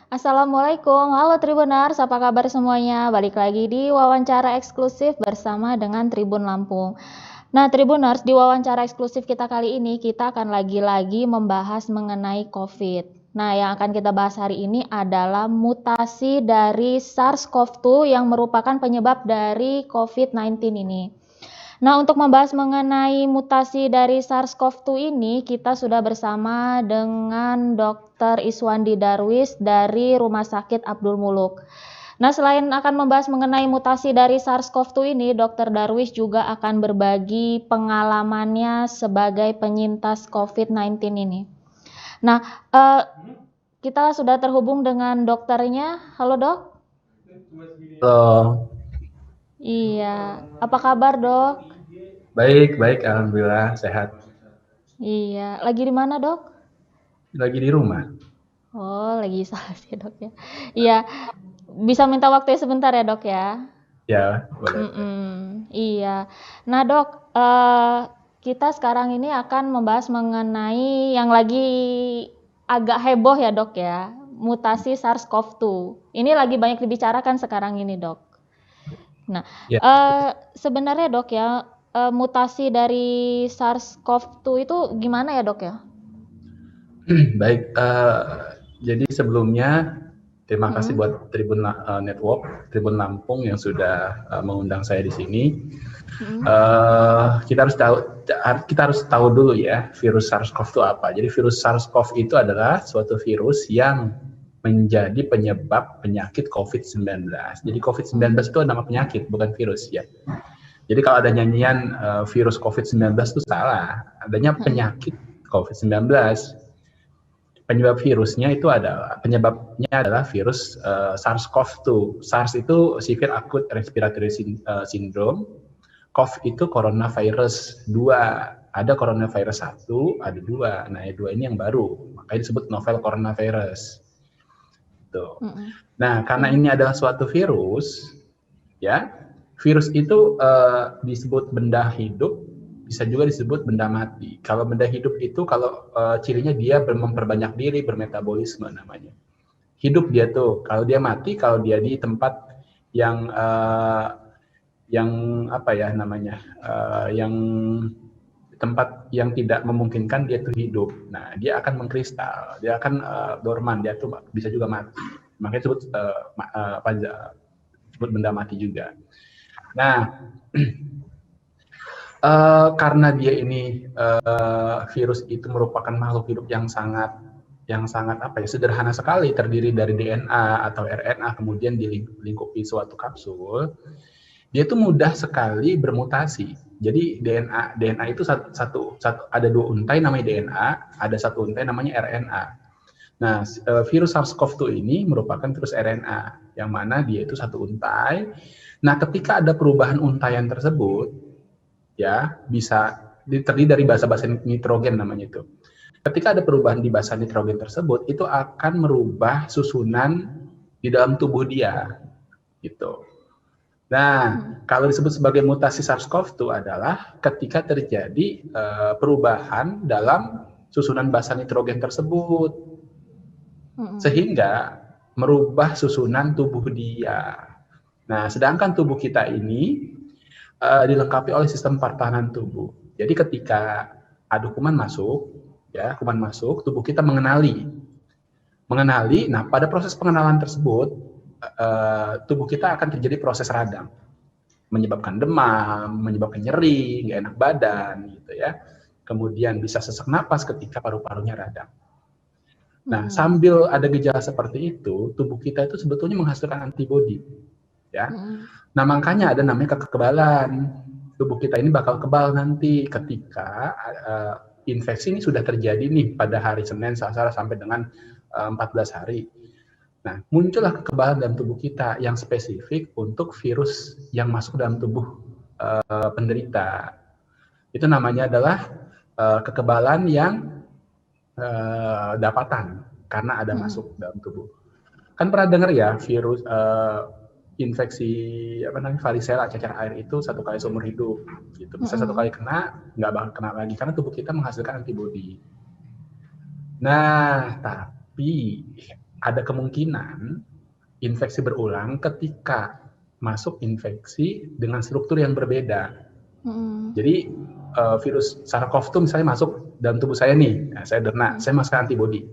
Assalamualaikum, halo Tribuners, apa kabar semuanya? Balik lagi di wawancara eksklusif bersama dengan Tribun Lampung. Nah Tribuners, di wawancara eksklusif kita kali ini, kita akan lagi-lagi membahas mengenai COVID. Nah yang akan kita bahas hari ini adalah mutasi dari SARS-CoV-2 yang merupakan penyebab dari COVID-19 ini. Nah, untuk membahas mengenai mutasi dari SARS-CoV-2 ini, kita sudah bersama dengan Dr. Iswandi Darwis dari Rumah Sakit Abdul Muluk. Nah, selain akan membahas mengenai mutasi dari SARS-CoV-2 ini, Dr. Darwis juga akan berbagi pengalamannya sebagai penyintas COVID-19 ini. Nah, kita sudah terhubung dengan dokternya. Halo, Dok. Halo, Iya, apa kabar, Dok? baik, alhamdulillah sehat. Iya, lagi di mana, Dok? Lagi di rumah. Oh, lagi isolasi Dok ya. Iya, bisa minta waktunya sebentar ya Dok ya. Ya, boleh. Iya. Nah Dok, kita sekarang ini akan membahas mengenai yang lagi agak heboh ya Dok ya, mutasi SARS-CoV-2. Ini lagi banyak dibicarakan sekarang ini Dok. Nah, Ya, sebenarnya Dok ya, mutasi dari SARS-CoV-2 itu gimana ya Dok ya? baik. Jadi sebelumnya terima kasih Mm-mm. buat Tribun Network, Tribun Lampung yang sudah mengundang saya di sini. Mm-mm. Kita harus tahu dulu ya virus SARS-CoV itu apa. Jadi virus SARS-CoV itu adalah suatu virus yang menjadi penyebab penyakit COVID-19. Jadi COVID-19 itu nama penyakit, bukan virus ya. Jadi kalau ada nyanyian virus COVID-19 itu salah. Adanya penyakit COVID-19. Penyebab virusnya itu penyebabnya adalah virus SARS-CoV-2. SARS itu Severe Acute Respiratory Syndrome. CoV itu coronavirus 2. Ada coronavirus 1, ada 2. Nah, 2 ini yang baru. Makanya disebut novel coronavirus. Tuh. Nah, karena ini adalah suatu virus, ya, virus itu disebut benda hidup, bisa juga disebut benda mati. Kalau benda hidup itu kalau cirinya dia memperbanyak diri, bermetabolisme namanya. Hidup dia tuh, kalau dia mati, kalau dia di tempat yang apa ya namanya, yang tempat yang tidak memungkinkan dia tuh hidup. Nah, dia akan mengkristal, dia akan dorman, dia tuh bisa juga mati. Makanya disebut disebut benda mati juga. Nah, karena dia ini virus itu merupakan makhluk hidup yang sangat apa ya, sederhana sekali, terdiri dari DNA atau RNA kemudian dilingkupi suatu kapsul, dia itu mudah sekali bermutasi. Jadi DNA itu ada 2 untai namanya DNA, ada 1 untai namanya RNA. Nah, virus SARS-CoV-2 ini merupakan virus RNA, yang mana dia itu 1 untai. Nah, ketika ada perubahan untaian tersebut, ya bisa terdiri dari basa-basa nitrogen namanya itu. Ketika ada perubahan di basa nitrogen tersebut, itu akan merubah susunan di dalam tubuh dia, gitu. Nah, kalau disebut sebagai mutasi SARS-CoV-2 adalah ketika terjadi perubahan dalam susunan basa nitrogen tersebut, sehingga merubah susunan tubuh dia. Nah, sedangkan tubuh kita ini dilengkapi oleh sistem pertahanan tubuh. Jadi ketika ada kuman masuk, tubuh kita mengenali. Nah pada proses pengenalan tersebut, tubuh kita akan terjadi proses radang, menyebabkan demam, menyebabkan nyeri, nggak enak badan, gitu ya. Kemudian bisa sesak napas ketika paru-parunya radang. Nah, sambil ada gejala seperti itu, tubuh kita itu sebetulnya menghasilkan antibodi, ya. Nah, makanya ada namanya kekebalan. Tubuh kita ini bakal kebal nanti ketika infeksi ini sudah terjadi nih pada hari Senin, Selasa sampai dengan 14 hari. Nah, muncullah kekebalan dalam tubuh kita yang spesifik untuk virus yang masuk dalam tubuh penderita. Itu namanya adalah kekebalan yang dapatan karena ada masuk dalam tubuh. Kan pernah dengar ya virus infeksi varicella cacar air itu 1 kali seumur hidup, gitu. Bisa 1 kali kena, nggak bakal kena lagi karena tubuh kita menghasilkan antibodi. Nah, tapi ada kemungkinan infeksi berulang ketika masuk infeksi dengan struktur yang berbeda. Jadi virus SARS-CoV-2 misalnya masuk dalam tubuh saya nih, saya derna, saya masukkan antibodi.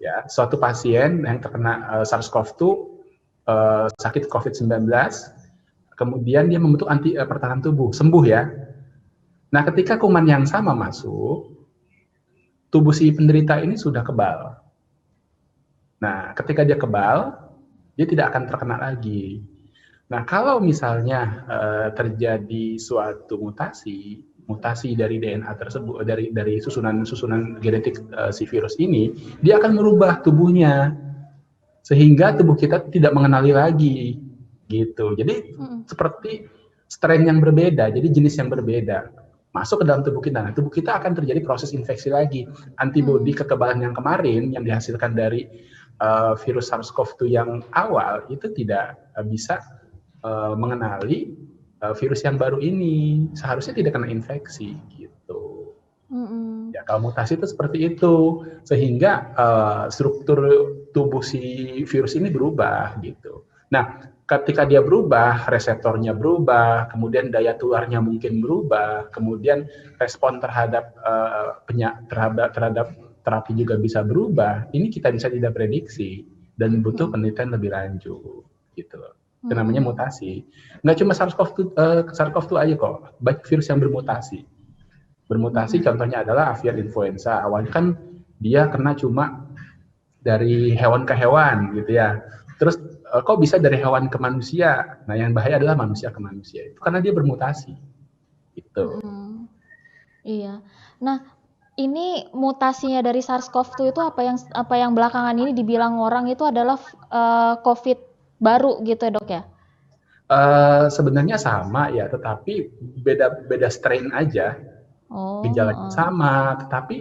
Ya, suatu pasien yang terkena SARS-CoV-2 sakit COVID-19, kemudian dia membentuk pertahanan tubuh, sembuh ya. Nah, ketika kuman yang sama masuk, tubuh si penderita ini sudah kebal. Nah, ketika dia kebal, dia tidak akan terkena lagi. Nah, kalau misalnya terjadi suatu mutasi dari DNA tersebut, dari susunan genetik si virus ini, dia akan merubah tubuhnya sehingga tubuh kita tidak mengenali lagi, gitu. Jadi seperti strain yang berbeda, jadi jenis yang berbeda masuk ke dalam tubuh kita. Nah, tubuh kita akan terjadi proses infeksi lagi. Antibodi kekebalan yang kemarin yang dihasilkan dari virus SARS-CoV-2 yang awal itu tidak bisa mengenali virus yang baru ini, seharusnya tidak kena infeksi gitu. Ya, kalau mutasi itu seperti itu, sehingga struktur tubuh si virus ini berubah gitu. Nah, ketika dia berubah, reseptornya berubah, kemudian daya tularnya mungkin berubah, kemudian respon terhadap terhadap terapi juga bisa berubah. Ini kita bisa tidak prediksi dan butuh penelitian lebih lanjut gitu. Itu namanya mutasi. Nggak cuma SARS-CoV-2 aja kok, banyak virus yang bermutasi. Bermutasi contohnya adalah avian influenza. Awalnya kan dia kena cuma dari hewan ke hewan gitu ya. Terus kok bisa dari hewan ke manusia? Nah, yang bahaya adalah manusia ke manusia. Itu karena dia bermutasi. Gitu. Iya. Nah, ini mutasinya dari SARS-CoV-2 itu apa yang belakangan ini dibilang orang itu adalah COVID baru gitu ya, Dok ya? Sebenarnya sama ya, tetapi beda strain aja. Gejalanya sama, tetapi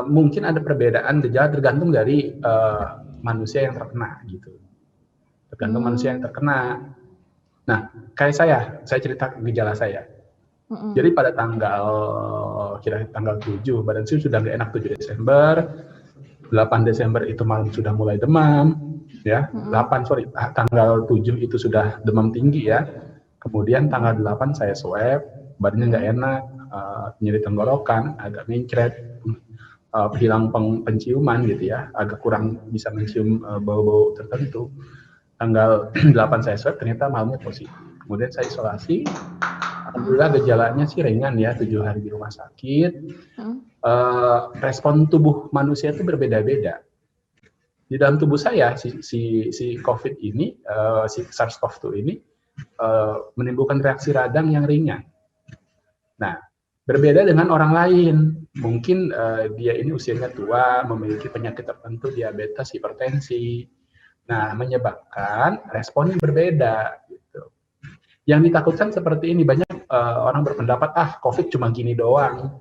mungkin ada perbedaan gejala tergantung dari manusia yang terkena gitu. Tergantung manusia yang terkena. Nah, kayak saya cerita gejala saya. Jadi pada tanggal 7, badan saya sudah nggak enak 7 Desember, 8 Desember itu malam sudah mulai demam, ya. Tanggal 7 itu sudah demam tinggi ya. Kemudian tanggal 8 saya swab, badannya nggak enak, nyeri tenggorokan, agak mencret, hilang penciuman gitu ya, agak kurang bisa mencium bau-bau tertentu. Tanggal 8 saya swab, ternyata malamnya positif. Kemudian saya isolasi, alhamdulillah gejalanya sih ringan ya, 7 hari di rumah sakit. Respon tubuh manusia itu berbeda-beda. Di dalam tubuh saya, si COVID ini, si SARS-CoV-2 ini, menimbulkan reaksi radang yang ringan. Nah, berbeda dengan orang lain. Mungkin dia ini usianya tua, memiliki penyakit tertentu, diabetes, hipertensi. Nah, menyebabkan respon yang berbeda. Gitu. Yang ditakutkan seperti ini, banyak orang berpendapat, COVID cuma gini doang.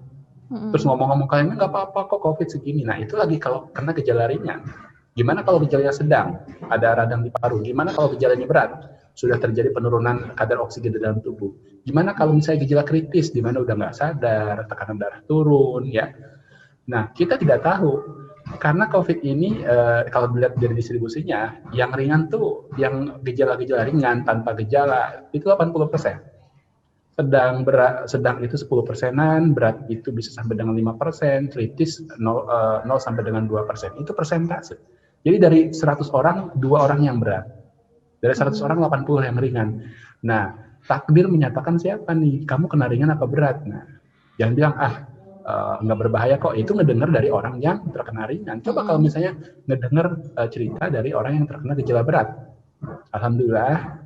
Terus ngomong-ngomong kalian, nggak apa-apa kok COVID segini. Nah, itu lagi kalau kena gejala ringan. Gimana kalau gejalanya sedang, ada radang di paru? Gimana kalau gejalanya berat? Sudah terjadi penurunan kadar oksigen di dalam tubuh. Gimana kalau misalnya gejala kritis, di mana udah nggak sadar, tekanan darah turun, ya. Nah, kita tidak tahu. Karena COVID ini, kalau dilihat dari distribusinya, yang ringan tuh, yang gejala-gejala ringan, tanpa gejala, itu 80%. Sedang itu 10%-an, berat itu bisa sampai dengan 5%, kritis 0 sampai dengan 2%. Itu persentase. Jadi dari 100 orang, 2 orang yang berat. Dari 100 orang, 80 yang ringan. Nah, takdir menyatakan siapa nih? Kamu kena ringan apa berat? Nah, jangan bilang, nggak berbahaya kok. Itu ngedengar dari orang yang terkena ringan. Coba kalau misalnya ngedengar cerita dari orang yang terkena gejala berat. Alhamdulillah,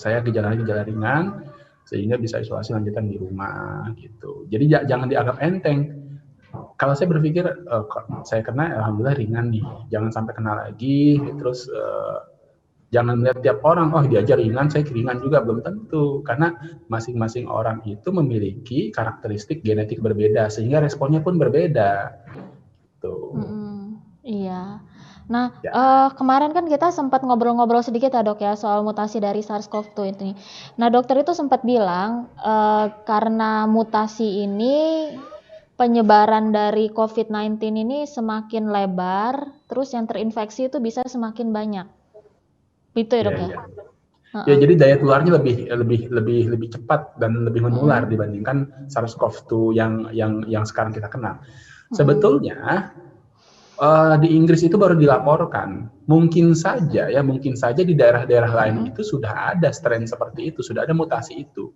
saya gejala ringan, sehingga bisa isolasi lanjutan di rumah gitu. Jadi jangan dianggap enteng. Kalau saya berpikir saya kena, alhamdulillah ringan nih, jangan sampai kena lagi. Terus jangan melihat tiap orang, dia aja ringan, saya ringan juga, belum tentu. Karena masing-masing orang itu memiliki karakteristik genetik berbeda, sehingga responnya pun berbeda. Gitu. Iya. Nah, kemarin kan kita sempat ngobrol-ngobrol sedikit ya dok ya soal mutasi dari SARS-CoV-2 ini. Nah, dokter itu sempat bilang karena mutasi ini penyebaran dari COVID-19 ini semakin lebar, terus yang terinfeksi itu bisa semakin banyak. Gitu ya, Dok ya? Iya. Ya, jadi daya tularnya lebih cepat dan lebih menular dibandingkan SARS-CoV-2 yang sekarang kita kenal. Sebetulnya di Inggris itu baru dilaporkan. Mungkin saja di daerah-daerah lain itu sudah ada strain seperti itu, sudah ada mutasi itu.